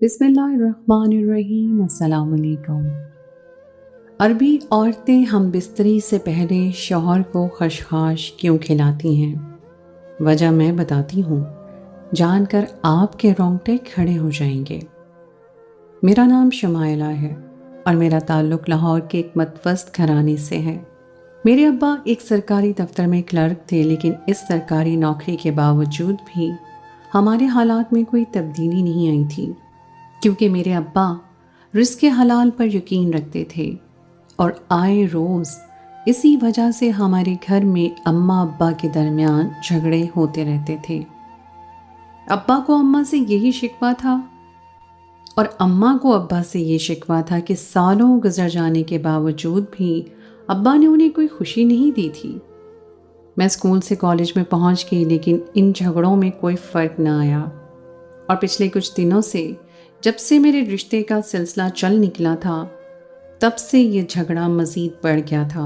بسم اللہ الرحمن الرحیم۔ السلام علیکم۔ عربی عورتیں ہم بستری سے پہلے شوہر کو خشخاش کیوں کھلاتی ہیں؟ وجہ میں بتاتی ہوں، جان کر آپ کے رونگٹے کھڑے ہو جائیں گے۔ میرا نام شمائلہ ہے اور میرا تعلق لاہور کے ایک متوسط گھرانے سے ہے۔ میرے ابا ایک سرکاری دفتر میں کلرک تھے، لیکن اس سرکاری نوکری کے باوجود بھی ہمارے حالات میں کوئی تبدیلی نہیں آئی تھی، کیونکہ میرے ابا رزق حلال پر یقین رکھتے تھے اور آئے روز اسی وجہ سے ہمارے گھر میں اماں ابا کے درمیان جھگڑے ہوتے رہتے تھے۔ ابا کو اماں سے یہی شکوہ تھا اور اماں کو ابا سے یہ شکوہ تھا کہ سالوں گزر جانے کے باوجود بھی ابا نے انہیں کوئی خوشی نہیں دی تھی۔ میں اسکول سے کالج میں پہنچ گئی، لیکن ان جھگڑوں میں کوئی فرق نہ آیا، اور پچھلے کچھ دنوں سے جب سے میرے رشتے کا سلسلہ چل نکلا تھا، تب سے یہ جھگڑا مزید بڑھ گیا تھا۔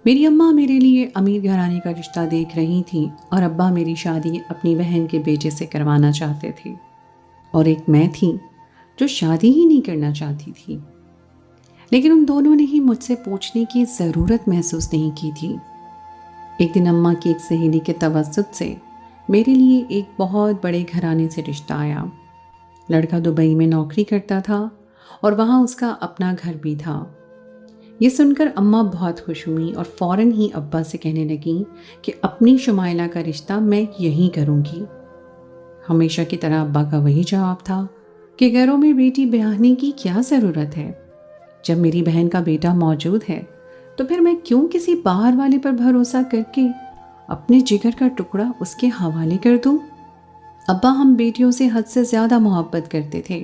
میری اماں میرے لیے امیر گھرانے کا رشتہ دیکھ رہی تھیں اور ابا میری شادی اپنی بہن کے بیٹے سے کروانا چاہتے تھے، اور ایک میں تھی جو شادی ہی نہیں کرنا چاہتی تھی۔ لیکن ان دونوں نے ہی مجھ سے پوچھنے کی ضرورت محسوس نہیں کی تھی۔ ایک دن اماں کی ایک سہیلی کے توسط سے میرے لیے ایک بہت بڑے گھرانے سے رشتہ آیا۔ لڑکا دبئی میں نوکری کرتا تھا اور وہاں اس کا اپنا گھر بھی تھا۔ یہ سن کر اماں بہت خوش ہوئیں اور فوراً ہی ابا سے کہنے لگیں کہ اپنی شمائلہ کا رشتہ میں یہیں کروں گی۔ ہمیشہ کی طرح ابا کا وہی جواب تھا کہ گھروں میں بیٹی بیاہنے کی کیا ضرورت ہے؟ جب میری بہن کا بیٹا موجود ہے تو پھر میں کیوں کسی باہر والے پر بھروسہ کر کے اپنے جگر کا ٹکڑا اس کے حوالے کر دوں؟ ابا ہم بیٹیوں سے حد سے زیادہ محبت کرتے تھے۔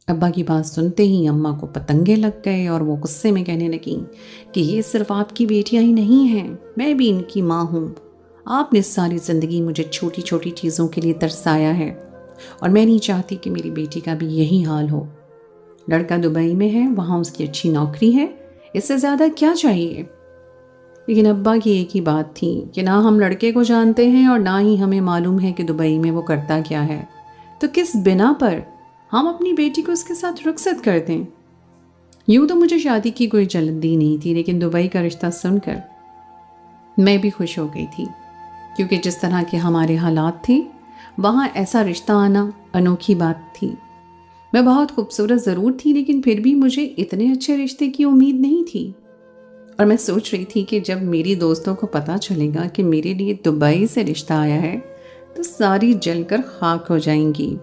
ابا کی بات سنتے ہی اماں کو پتنگے لگ گئے اور وہ غصے میں کہنے لگیں کہ یہ صرف آپ کی بیٹیاں ہی نہیں ہیں، میں بھی ان کی ماں ہوں۔ آپ نے ساری زندگی مجھے چھوٹی چھوٹی چیزوں کے لیے ترسایا ہے، اور میں نہیں چاہتی کہ میری بیٹی کا بھی یہی حال ہو۔ لڑکا دبئی میں ہے، وہاں اس کی اچھی نوکری ہے، اس سے زیادہ کیا چاہیے؟ لیکن ابا کی ایک ہی بات تھی کہ نہ ہم لڑکے کو جانتے ہیں اور نہ ہی ہمیں معلوم ہے کہ دبئی میں وہ کرتا کیا ہے، تو کس بنا پر ہم اپنی بیٹی کو اس کے ساتھ رخصت کر دیں؟ یوں تو مجھے شادی کی کوئی جلدی نہیں تھی، لیکن دبئی کا رشتہ سن کر میں بھی خوش ہو گئی تھی، کیونکہ جس طرح کے ہمارے حالات تھے وہاں ایسا رشتہ آنا انوکھی بات تھی۔ میں بہت خوبصورت ضرور تھی، لیکن پھر بھی مجھے اتنے اچھے رشتے کی امید نہیں تھی، اور میں سوچ رہی تھی کہ جب میری دوستوں کو پتہ چلے گا کہ میرے لیے دبئی سے رشتہ آیا ہے تو ساری جل کر خاک ہو جائیں گی۔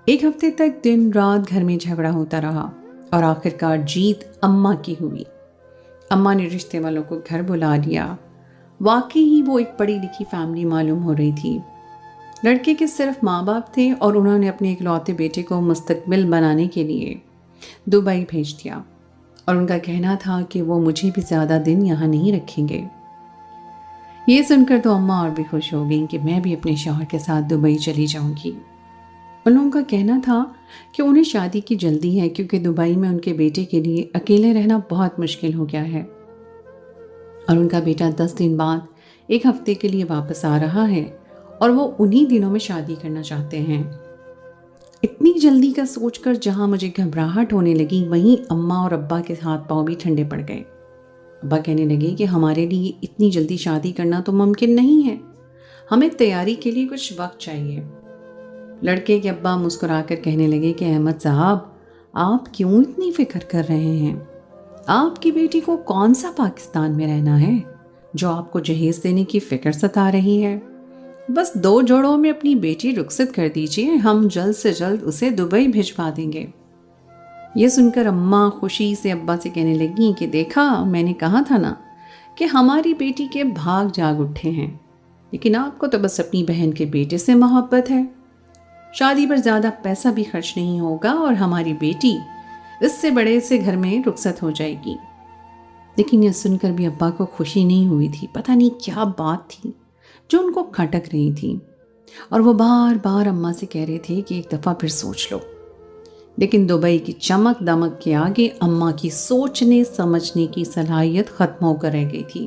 ایک ہفتے تک دن رات گھر میں جھگڑا ہوتا رہا اور آخرکار جیت اماں کی ہوئی۔ اماں نے رشتے والوں کو گھر بلا لیا۔ واقعی ہی وہ ایک پڑھی لکھی فیملی معلوم ہو رہی تھی۔ لڑکے کے صرف ماں باپ تھے اور انہوں نے اپنے اکلوتے بیٹے کو مستقبل بنانے کے لیے دبئی بھیج دیا، اور ان کا کہنا تھا کہ وہ مجھے بھی زیادہ دن یہاں نہیں رکھیں گے۔ یہ سن کر تو اماں اور بھی خوش ہو گئیں کہ میں بھی اپنے شوہر کے ساتھ دبئی چلی جاؤں گی۔ ان لوگوں کا کہنا تھا کہ انہیں شادی کی جلدی ہے، کیونکہ دبئی میں ان کے بیٹے کے لیے اکیلے رہنا بہت مشکل ہو گیا ہے، اور ان کا بیٹا 10 دن بعد ایک ہفتے کے لیے واپس آ رہا ہے اور وہ انہی دنوں میں شادی کرنا چاہتے ہیں۔ اتنی جلدی کا سوچ کر جہاں مجھے گھبراہٹ ہونے لگی، وہیں اماں اور ابا کے ہاتھ پاؤں بھی ٹھنڈے پڑ گئے۔ ابا کہنے لگے کہ ہمارے لیے اتنی جلدی شادی کرنا تو ممکن نہیں ہے، ہمیں تیاری کے لیے کچھ وقت چاہیے۔ لڑکے کے ابا مسکرا کر کہنے لگے کہ احمد صاحب، آپ کیوں اتنی فکر کر رہے ہیں؟ آپ کی بیٹی کو کون سا پاکستان میں رہنا ہے جو آپ کو جہیز دینے کی فکر ستا رہی ہے؟ بس 2 جوڑوں میں اپنی بیٹی رخصت کر دیجئے، ہم جلد سے جلد اسے دبئی بھجوا دیں گے۔ یہ سن کر اماں خوشی سے ابا سے کہنے لگیں کہ دیکھا، میں نے کہا تھا نا کہ ہماری بیٹی کے بھاگ جاگ اٹھے ہیں، لیکن آپ کو تو بس اپنی بہن کے بیٹے سے محبت ہے۔ شادی پر زیادہ پیسہ بھی خرچ نہیں ہوگا اور ہماری بیٹی اس سے بڑے سے گھر میں رخصت ہو جائے گی۔ لیکن یہ سن کر بھی ابا کو خوشی نہیں ہوئی تھی، پتہ نہیں کیا بات تھی جو ان کو کھٹک رہی تھی، اور وہ بار بار اماں سے کہہ رہے تھے کہ ایک دفعہ پھر سوچ لو۔ لیکن دبئی کی چمک دمک کے آگے اماں کی سوچنے سمجھنے کی صلاحیت ختم ہو کر رہ گئی تھی۔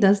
10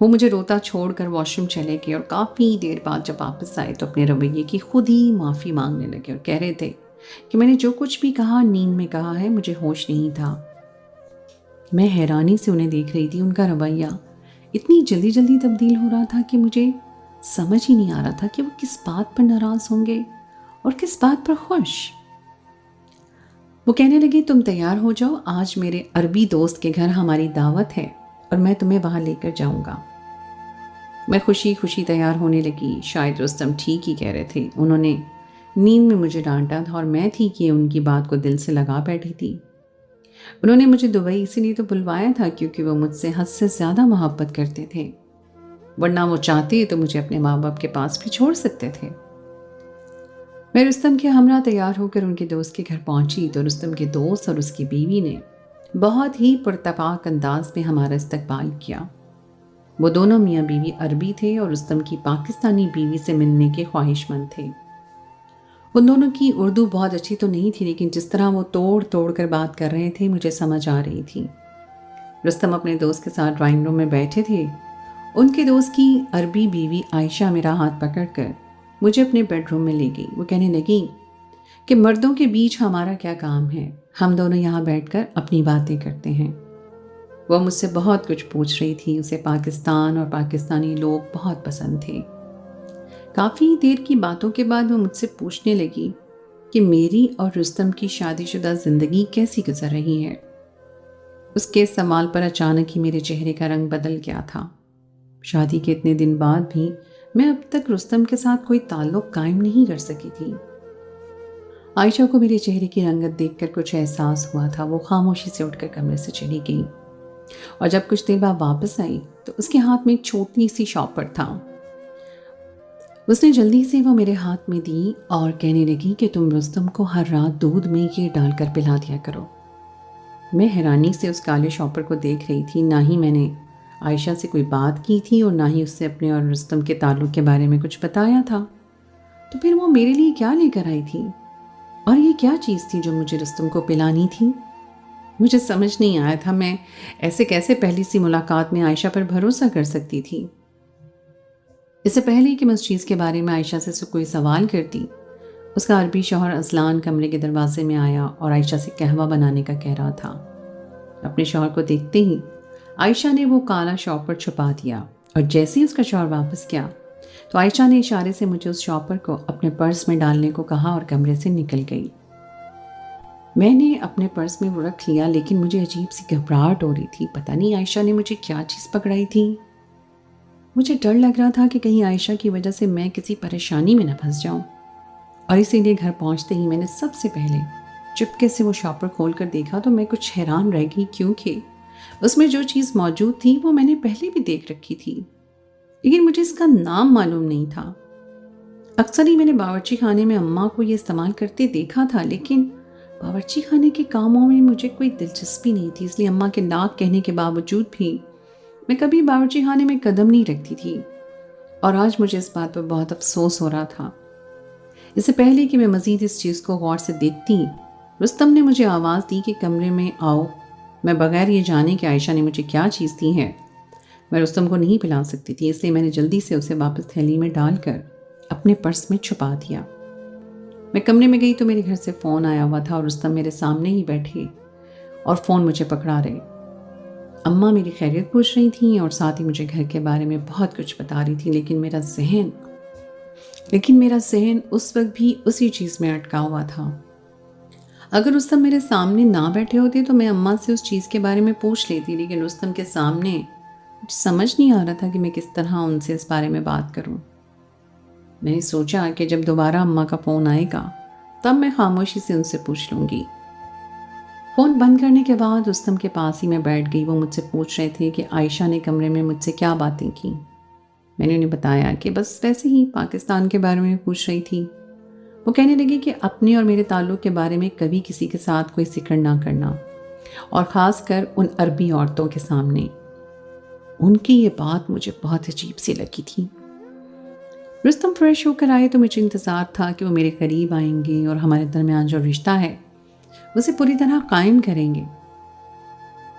وہ مجھے روتا چھوڑ کر واش روم چلے گئے اور کافی دیر بعد جب واپس آئے تو اپنے رویے کی خود ہی معافی مانگنے لگے اور کہہ رہے تھے کہ میں نے جو کچھ بھی کہا نیند میں کہا ہے، مجھے ہوش نہیں تھا۔ میں حیرانی سے انہیں دیکھ رہی تھی، ان کا رویہ اتنی جلدی جلدی تبدیل ہو رہا تھا کہ مجھے سمجھ ہی نہیں آ رہا تھا کہ وہ کس بات پر ناراض ہوں گے اور کس بات پر خوش۔ وہ کہنے لگے تم تیار ہو جاؤ، آج میرے عربی دوست کے گھر ہماری دعوت ہے اور میں تمہیں وہاں لے کر جاؤں گا۔ میں خوشی خوشی تیار ہونے لگی۔ شاید رستم ٹھیک ہی کہہ رہے تھے، انہوں نے نیند میں مجھے ڈانٹا تھا اور میں تھی کہ ان کی بات کو دل سے لگا بیٹھی تھی۔ انہوں نے مجھے دبئی اسی لیے تو بلوایا تھا کیونکہ وہ مجھ سے حد سے زیادہ محبت کرتے تھے، ورنہ وہ چاہتے تو مجھے اپنے ماں باپ کے پاس بھی چھوڑ سکتے تھے۔ میں رستم کے ہمراہ تیار ہو کر ان کے دوست کے گھر پہنچی تو رستم کے دوست اور اس کی بیوی نے بہت ہی پرتپاک انداز میں ہمارا استقبال کیا۔ وہ دونوں میاں بیوی عربی تھے اور رستم کی پاکستانی بیوی سے ملنے کے خواہش مند تھے۔ ان دونوں کی اردو بہت اچھی تو نہیں تھی، لیکن جس طرح وہ توڑ توڑ کر بات کر رہے تھے مجھے سمجھ آ رہی تھی۔ رستم اپنے دوست کے ساتھ ڈرائنگ روم میں بیٹھے تھے۔ ان کے دوست کی عربی بیوی عائشہ میرا ہاتھ پکڑ کر مجھے اپنے بیڈ روم میں لے گئی۔ وہ کہنے لگی کہ مردوں کے بیچ ہمارا کیا کام ہے، ہم دونوں یہاں بیٹھ کر اپنی باتیں کرتے ہیں۔ وہ مجھ سے بہت کچھ پوچھ رہی تھی، اسے پاکستان اور پاکستانی لوگ بہت پسند تھے۔ کافی دیر کی باتوں کے بعد وہ مجھ سے پوچھنے لگی کہ میری اور رستم کی شادی شدہ زندگی کیسی گزر رہی ہے۔ اس کے سوال پر اچانک ہی میرے چہرے کا رنگ بدل گیا تھا۔ شادی کے اتنے دن بعد بھی میں اب تک رستم کے ساتھ کوئی تعلق قائم نہیں کر سکی تھی۔ عائشہ کو میرے چہرے کی رنگت دیکھ کر کچھ احساس ہوا تھا۔ وہ خاموشی سے اٹھ کر کمرے سے چلی گئی اور جب کچھ دیر بعد واپس آئی تو اس کے ہاتھ میں ایک چھوٹی سی شاپر تھا۔ اس نے جلدی سے وہ میرے ہاتھ میں دی اور کہنے لگی کہ تم رستم کو ہر رات دودھ میں یہ ڈال کر پلا دیا کرو۔ میں حیرانی سے اس کالے شاپر کو دیکھ رہی تھی۔ نہ ہی میں نے عائشہ سے کوئی بات کی تھی اور نہ ہی اس سے اپنے اور رستم کے تعلق کے بارے میں کچھ بتایا تھا، تو پھر وہ میرے لیے کیا لے کر آئی تھی اور یہ کیا چیز تھی جو مجھے رستم کو پلانی تھی؟ مجھے سمجھ نہیں آیا تھا میں ایسے کیسے پہلی سی ملاقات میں عائشہ پر بھروسہ کر سکتی تھی۔ اس سے پہلے کہ میں اس چیز کے بارے میں عائشہ سے کوئی سوال کرتی، اس کا عربی شوہر اصلان کمرے کے دروازے میں آیا اور عائشہ سے قہوہ بنانے کا کہہ رہا تھا۔ اپنے شوہر کو دیکھتے ہی عائشہ نے وہ کالا شاپر چھپا دیا اور جیسے ہی اس کا شوہر واپس گیا تو عائشہ نے اشارے سے مجھے اس شاپر کو اپنے پرس میں ڈالنے کو کہا اور کمرے سے نکل گئی۔ میں نے اپنے پرس میں وہ رکھ لیا، لیکن مجھے عجیب سی گھبراہٹ ہو رہی تھی۔ پتہ نہیں عائشہ نے مجھے کیا چیز پکڑائی تھی۔ مجھے ڈر لگ رہا تھا کہ کہیں عائشہ کی وجہ سے میں کسی پریشانی میں نہ پھنس جاؤں، اور اسی لیے گھر پہنچتے ہی میں نے سب سے پہلے چپکے سے وہ شاپر کھول کر دیکھا تو میں کچھ حیران رہ گئی، کیونکہ اس میں جو چیز موجود تھی وہ میں نے پہلے بھی دیکھ رکھی تھی، لیکن مجھے اس کا نام معلوم نہیں تھا۔ اکثر ہی میں نے باورچی خانے میں اماں کو یہ استعمال کرتے دیکھا تھا، لیکن باورچی خانے کے کاموں میں مجھے کوئی دلچسپی نہیں تھی، اس لیے اماں کے ناک کہنے کے باوجود بھی میں کبھی باورچی خانے میں قدم نہیں رکھتی تھی، اور آج مجھے اس بات پر بہت افسوس ہو رہا تھا۔ اس سے پہلے کہ میں مزید اس چیز کو غور سے دیکھتی، رستم نے مجھے آواز دی کہ کمرے میں آؤ۔ میں بغیر یہ جانے کہ عائشہ نے مجھے کیا چیز دی ہے میں رستم کو نہیں پلا سکتی تھی، اس لیے میں نے جلدی سے اسے واپس تھیلی میں ڈال کر اپنے پرس میں چھپا دیا۔ میں کمرے میں گئی تو میرے گھر سے فون آیا ہوا تھا اور رستم میرے سامنے ہی بیٹھے اور فون مجھے پکڑا رہے۔ اماں میری خیریت پوچھ رہی تھیں اور ساتھ ہی مجھے گھر کے بارے میں بہت کچھ بتا رہی تھی، لیکن میرا ذہن اس وقت بھی اسی چیز میں اٹکا ہوا تھا۔ اگر رستم میرے سامنے نہ بیٹھے ہوتے تو میں اماں سے اس چیز کے بارے میں پوچھ لیتی، لیکن رستم کے سامنے مجھے سمجھ نہیں آ رہا تھا کہ میں کس طرح ان سے اس بارے میں بات کروں۔ میں نے سوچا کہ جب دوبارہ اماں کا فون آئے گا تب میں خاموشی سے ان سے پوچھ لوں گی۔ فون بند کرنے کے بعد رستم کے پاس ہی میں بیٹھ گئی۔ وہ مجھ سے پوچھ رہے تھے کہ عائشہ نے کمرے میں مجھ سے کیا باتیں کی۔ میں نے انہیں بتایا کہ بس ویسے ہی پاکستان کے بارے میں پوچھ رہی تھی۔ وہ کہنے لگی کہ اپنے اور میرے تعلق کے بارے میں کبھی کسی کے ساتھ کوئی ذکر نہ کرنا، اور خاص کر ان عربی عورتوں کے سامنے۔ ان کی یہ بات مجھے بہت عجیب سی لگی تھی۔ رستم فریش ہو کر آئے تو مجھے انتظار تھا کہ وہ میرے قریب آئیں گے اور ہمارے درمیان جو رشتہ ہے اسے پوری طرح قائم کریں گے۔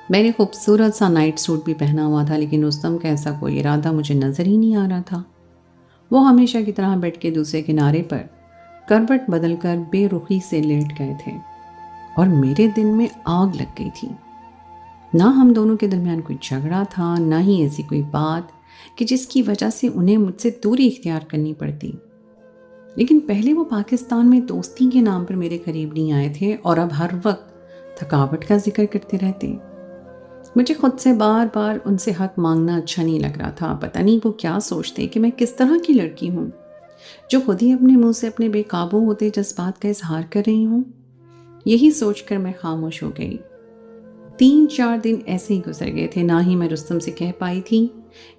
میں نے خوبصورت سا نائٹ سوٹ بھی پہنا ہوا تھا، لیکن رستم کا ایسا کوئی ارادہ مجھے نظر ہی نہیں آ رہا تھا۔ وہ ہمیشہ کی طرح بیڈ کے دوسرے کنارے پر کروٹ بدل کر بے رخی سے لیٹ گئے تھے اور میرے دل میں آگ لگ گئی تھی۔ نہ ہم دونوں کے درمیان کوئی جھگڑا تھا، نہ ہی ایسی کوئی بات کہ جس کی وجہ سے انہیں مجھ سے دوری اختیار کرنی پڑتی، لیکن پہلے وہ پاکستان میں دوستی کے نام پر میرے قریب نہیں آئے تھے اور اب ہر وقت تھکاوٹ کا ذکر کرتے رہتے۔ مجھے خود سے بار بار ان سے حق مانگنا اچھا نہیں لگ رہا تھا۔ پتہ نہیں وہ کیا سوچتے کہ میں کس طرح کی لڑکی ہوں جو خود ہی اپنے منہ سے اپنے بے قابو ہوتے جذبات کا اظہار کر رہی ہوں۔ یہی سوچ کر میں خاموش ہو گئی۔ 3-4 دن ایسے ہی گزر گئے تھے، نہ ہی میں رستم سے کہہ پائی تھی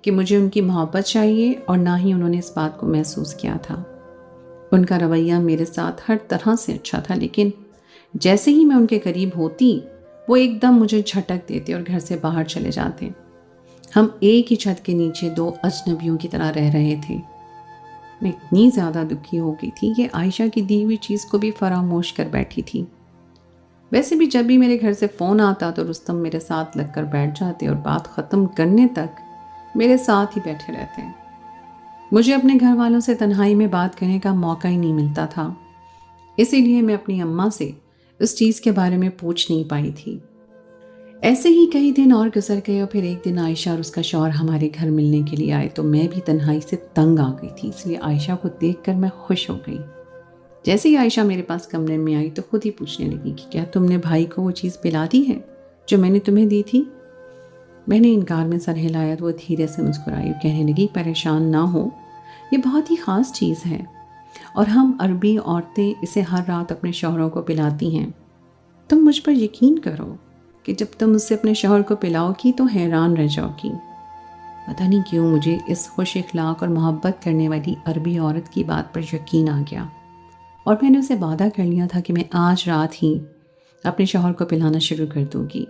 کہ مجھے ان کی محبت چاہیے اور نہ ہی انہوں نے اس بات کو محسوس کیا تھا۔ ان کا رویہ میرے ساتھ ہر طرح سے اچھا تھا، لیکن جیسے ہی میں ان کے قریب ہوتی وہ ایک دم مجھے جھٹک دیتے اور گھر سے باہر چلے جاتے۔ ہم ایک ہی چھت کے نیچے 2 اجنبیوں کی طرح رہ رہے تھے۔ میں اتنی زیادہ دکھی ہو گئی تھی کہ عائشہ کی دی ہوئی چیز کو بھی فراموش کر بیٹھی تھی۔ ویسے بھی جب بھی میرے گھر سے فون آتا تو رستم میرے ساتھ لگ کر بیٹھ جاتے اور بات ختم کرنے تک میرے ساتھ ہی بیٹھے رہتے۔ مجھے اپنے گھر والوں سے تنہائی میں بات کرنے کا موقع ہی نہیں ملتا تھا، اسی لیے میں اپنی اماں سے اس چیز کے بارے میں پوچھ نہیں پائی تھی۔ ایسے ہی کئی دن اور گزر گئے اور پھر ایک دن عائشہ اور اس کا شوہر ہمارے گھر ملنے کے لیے آئے تو میں بھی تنہائی سے تنگ آ گئی تھی، اس لیے عائشہ کو دیکھ کر میں خوش ہو گئی۔ جیسے ہی عائشہ میرے پاس کمرے میں آئی تو خود ہی پوچھنے لگی کہ کیا تم نے بھائی کو وہ چیز پلا دی ہے جو میں نے تمہیں دی تھی؟ میں نے انکار میں سر ہلایا تو وہ دھیرے سے مسکرائی اور کہنے لگی پریشان نہ ہو، یہ بہت ہی خاص چیز ہے اور ہم عربی عورتیں اسے ہر رات اپنے شوہروں کو پلاتی ہیں۔ تم مجھ پر یقین کرو کہ جب تم اسے اپنے شوہر کو پلاؤ گی تو حیران رہ جاؤ گی۔ پتہ نہیں کیوں مجھے اس خوش اخلاق اور محبت کرنے والی عربی عورت کی بات پر یقین آ گیا اور میں نے اسے وعدہ کر لیا تھا کہ میں آج رات ہی اپنے شوہر کو پلانا شروع کر دوں گی۔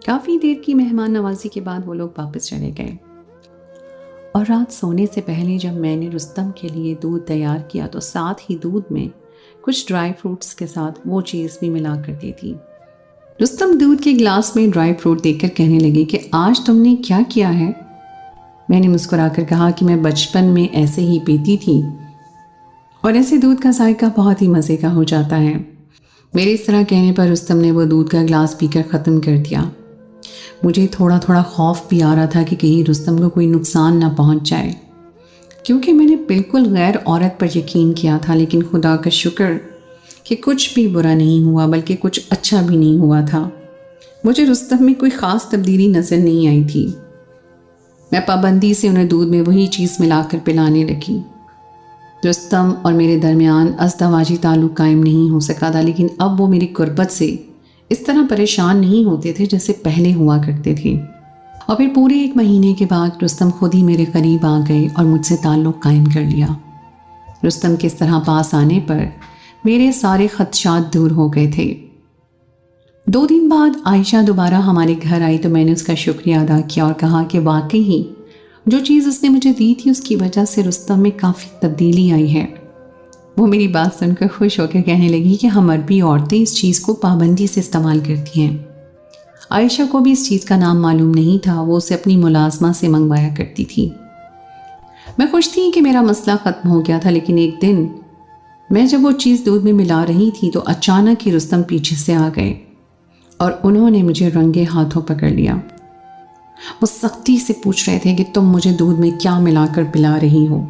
کافی دیر کی مہمان نوازی کے بعد وہ لوگ واپس چلے گئے اور رات سونے سے پہلے جب میں نے رستم کے لیے دودھ تیار کیا تو ساتھ ہی دودھ میں کچھ ڈرائی فروٹس کے ساتھ وہ چیز بھی ملا کر دی تھی۔ رستم دودھ کے گلاس میں ڈرائی فروٹ دیکھ کر کہنے لگے کہ آج تم نے کیا کیا ہے؟ میں نے مسکرا کر کہا کہ میں بچپن میں ایسے ہی پیتی تھی اور ایسے دودھ کا ذائقہ بہت ہی مزے کا ہو جاتا ہے۔ میرے اس طرح کہنے پر رستم نے وہ دودھ کا گلاس پی کر ختم کر دیا۔ مجھے تھوڑا تھوڑا خوف بھی آ رہا تھا کہ کہیں رستم کو کوئی نقصان نہ پہنچ جائے، کیونکہ میں نے بالکل غیر عورت پر یقین کیا تھا، لیکن خدا کا شکر کہ کچھ بھی برا نہیں ہوا بلکہ کچھ اچھا بھی نہیں ہوا تھا۔ مجھے رستم میں کوئی خاص تبدیلی نظر نہیں آئی تھی۔ میں پابندی سے انہیں دودھ میں وہی چیز ملا کر پلانے لگی۔ رستم اور میرے درمیان ازدواجی تعلق قائم نہیں ہو سکا تھا، لیکن اب وہ میری قربت سے اس طرح پریشان نہیں ہوتے تھے جیسے پہلے ہوا کرتے تھے۔ اور پھر پورے 1 مہینے کے بعد رستم خود ہی میرے قریب آ گئے اور مجھ سے تعلق قائم کر لیا۔ رستم کے اس طرح پاس آنے پر میرے سارے خدشات دور ہو گئے تھے۔ 2 دن بعد عائشہ دوبارہ ہمارے گھر آئی تو میں نے اس کا شکریہ ادا کیا اور کہا کہ واقعی ہی جو چیز اس نے مجھے دی تھی اس کی وجہ سے رستم میں کافی تبدیلی آئی ہے۔ وہ میری بات سن کر خوش ہو کر کہنے لگی کہ ہم عربی عورتیں اس چیز کو پابندی سے استعمال کرتی ہیں۔ عائشہ کو بھی اس چیز کا نام معلوم نہیں تھا، وہ اسے اپنی ملازمہ سے منگوایا کرتی تھی۔ میں خوش تھی کہ میرا مسئلہ ختم ہو گیا تھا، لیکن ایک دن میں جب وہ چیز دودھ میں ملا رہی تھی تو اچانک ہی رستم پیچھے سے آ گئے اور انہوں نے مجھے رنگے ہاتھوں پکڑ لیا۔ وہ سختی سے پوچھ رہے تھے کہ تم مجھے دودھ میں کیا ملا کر پلا رہی ہو؟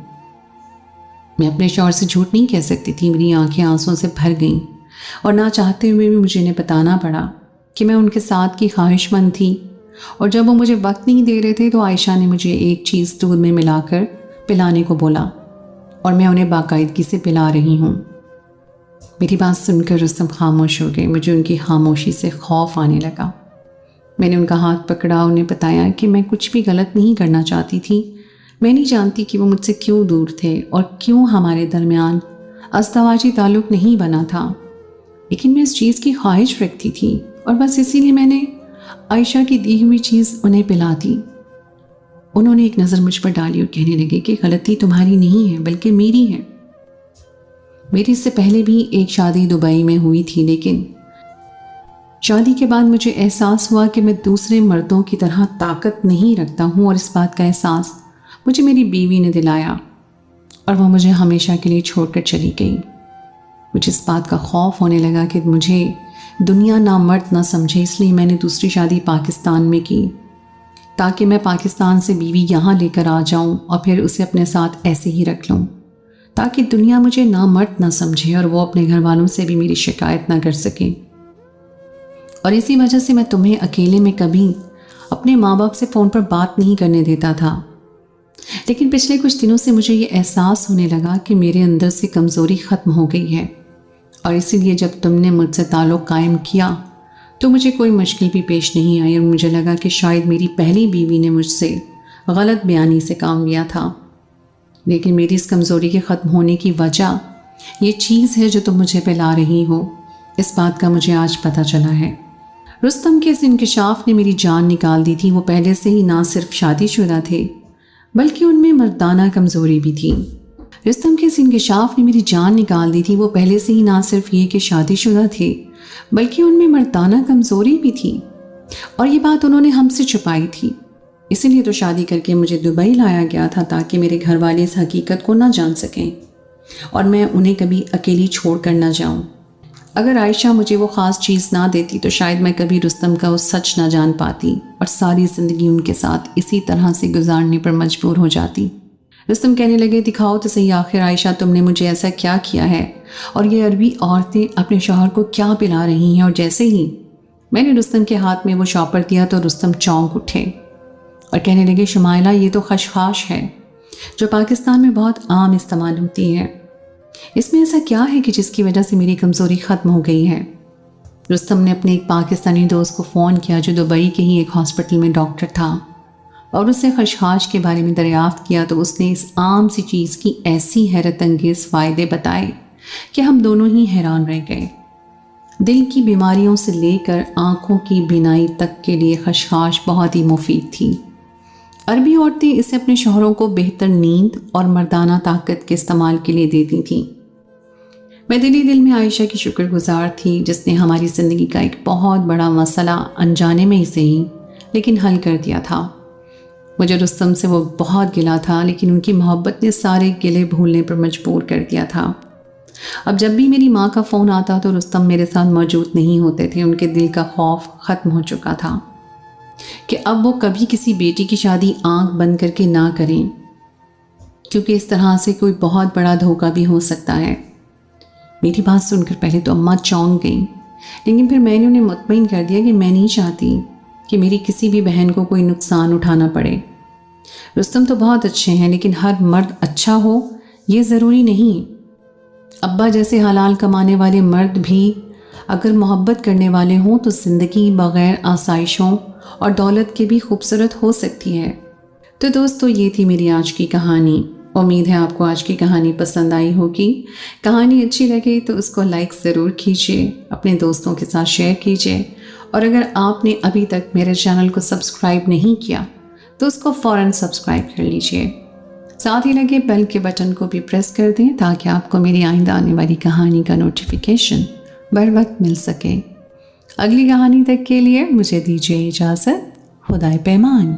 میں اپنے شوہر سے جھوٹ نہیں کہہ سکتی تھی، میری آنکھیں آنسوں سے بھر گئیں اور نہ چاہتے ہوئے بھی مجھے انہیں بتانا پڑا کہ میں ان کے ساتھ کی خواہش مند تھی، اور جب وہ مجھے وقت نہیں دے رہے تھے تو عائشہ نے مجھے ایک چیز دودھ میں ملا کر پلانے کو بولا اور میں انہیں باقاعدگی سے پلا رہی ہوں۔ میری بات سن کر رستم خاموش ہو گئے۔ مجھے ان کی خاموشی سے خوف آنے لگا۔ میں نے ان کا ہاتھ پکڑا، انہیں بتایا کہ میں کچھ بھی غلط نہیں کرنا چاہتی تھی۔ میں نہیں جانتی کہ وہ مجھ سے کیوں دور تھے اور کیوں ہمارے درمیان ازدواجی تعلق نہیں بنا تھا، لیکن میں اس چیز کی خواہش رکھتی تھی اور بس اسی لیے میں نے عائشہ کی دی ہوئی چیز انہیں پلا دی۔ انہوں نے ایک نظر مجھ پر ڈالی اور کہنے لگے کہ غلطی تمہاری نہیں ہے بلکہ میری ہے۔ میری اس سے پہلے بھی ایک شادی دبئی میں ہوئی تھی، لیکن شادی کے بعد مجھے احساس ہوا کہ میں دوسرے مردوں کی طرح طاقت نہیں رکھتا ہوں، اور اس بات کا احساس مجھے میری بیوی نے دلایا، اور وہ مجھے ہمیشہ کے لیے چھوڑ کر چلی گئی۔ مجھے اس بات کا خوف ہونے لگا کہ مجھے دنیا نامرد نہ سمجھے، اس لیے میں نے دوسری شادی پاکستان میں کی تاکہ میں پاکستان سے بیوی یہاں لے کر آ جاؤں اور پھر اسے اپنے ساتھ ایسے ہی رکھ لوں تاکہ دنیا مجھے نامرد نہ سمجھے اور وہ اپنے گھر والوں سے بھی میری شکایت نہ کر سکے۔ اور اسی وجہ سے میں تمہیں اکیلے میں کبھی اپنے ماں باپ سے فون پر بات نہیں کرنے دیتا تھا۔ لیکن پچھلے کچھ دنوں سے مجھے یہ احساس ہونے لگا کہ میرے اندر سے کمزوری ختم ہو گئی ہے، اور اسی لیے جب تم نے مجھ سے تعلق قائم کیا تو مجھے کوئی مشکل بھی پیش نہیں آئی، اور مجھے لگا کہ شاید میری پہلی بیوی نے مجھ سے غلط بیانی سے کام لیا تھا۔ لیکن میری اس کمزوری کے ختم ہونے کی وجہ یہ چیز ہے جو تم مجھے پلا رہی ہو، اس بات کا مجھے آج پتہ چلا ہے۔ رستم کے اس انکشاف نے میری جان نکال دی تھی۔ وہ پہلے سے ہی نہ صرف شادی شدہ تھے بلکہ ان میں مردانہ کمزوری بھی تھی۔ رستم کے اس انکشاف نے میری جان نکال دی تھی۔ وہ پہلے سے ہی نہ صرف یہ کہ شادی شدہ تھے بلکہ ان میں مردانہ کمزوری بھی تھی، اور یہ بات انہوں نے ہم سے چھپائی تھی۔ اسی لیے تو شادی کر کے مجھے دبئی لایا گیا تھا تاکہ میرے گھر والے اس حقیقت کو نہ جان سکیں اور میں انہیں کبھی اکیلی چھوڑ کر نہ جاؤں۔ اگر عائشہ مجھے وہ خاص چیز نہ دیتی تو شاید میں کبھی رستم کا وہ سچ نہ جان پاتی اور ساری زندگی ان کے ساتھ اسی طرح سے گزارنے پر مجبور ہو جاتی۔ رستم کہنے لگے، دکھاؤ تو صحیح آخر عائشہ تم نے مجھے ایسا کیا کیا ہے، اور یہ عربی عورتیں اپنے شوہر کو کیا پلا رہی ہیں۔ اور جیسے ہی میں نے رستم کے ہاتھ میں وہ شاپر دیا تو رستم چونک اٹھے اور کہنے لگے، شمائلہ یہ تو خشخاش ہے جو پاکستان میں بہت عام استعمال ہوتی ہے، اس میں ایسا کیا ہے کہ جس کی وجہ سے میری کمزوری ختم ہو گئی ہے؟ رستم نے اپنے ایک پاکستانی دوست کو فون کیا جو دبئی کے ہی ایک ہاسپٹل میں ڈاکٹر تھا، اور اس سے خشخاش کے بارے میں دریافت کیا تو اس نے اس عام سی چیز کی ایسی حیرت انگیز فائدے بتائے کہ ہم دونوں ہی حیران رہ گئے۔ دل کی بیماریوں سے لے کر آنکھوں کی بینائی تک کے لیے خشخاش بہت ہی مفید تھی۔ عربی عورتیں اسے اپنے شوہروں کو بہتر نیند اور مردانہ طاقت کے استعمال کے لیے دیتی تھیں۔ میں دل میں عائشہ کی شکر گزار تھی جس نے ہماری زندگی کا ایک بہت بڑا مسئلہ انجانے میں ہی صحیح لیکن حل کر دیا تھا۔ مجھے رستم سے وہ بہت گلا تھا، لیکن ان کی محبت نے سارے گلے بھولنے پر مجبور کر دیا تھا۔ اب جب بھی میری ماں کا فون آتا تو رستم میرے ساتھ موجود نہیں ہوتے تھے۔ ان کے دل کا خوف ختم ہو چکا تھا کہ اب وہ کبھی کسی بیٹی کی شادی آنکھ بند کر کے نہ کریں، کیونکہ اس طرح سے کوئی بہت بڑا دھوکہ بھی ہو سکتا ہے۔ میری بات سن کر پہلے تو اماں چونک گئیں، لیکن پھر میں نے انہیں مطمئن کر دیا کہ میں نہیں چاہتی کہ میری کسی بھی بہن کو کوئی نقصان اٹھانا پڑے۔ رستم تو بہت اچھے ہیں، لیکن ہر مرد اچھا ہو یہ ضروری نہیں۔ ابا جیسے حلال کمانے والے مرد بھی اگر محبت کرنے والے ہوں تو زندگی بغیر آسائشوں اور دولت کے بھی خوبصورت ہو سکتی ہے۔ تو دوستو، یہ تھی میری آج کی کہانی۔ امید ہے آپ کو آج کی کہانی پسند آئی ہوگی۔ کہانی اچھی لگے تو اس کو لائک ضرور کیجیے، اپنے دوستوں کے ساتھ شیئر کیجیے، اور اگر آپ نے ابھی تک میرے چینل کو سبسکرائب نہیں کیا تو اس کو فوراً سبسکرائب کر لیجیے، ساتھ ہی لگے بیل کے بٹن کو بھی پریس کر دیں تاکہ آپ کو میری آئندہ آنے والی کہانی کا نوٹیفیکیشن بر وقت مل سکے۔ اگلی کہانی تک کے لیے مجھے دیجیے اجازت۔ خدائے پیمان۔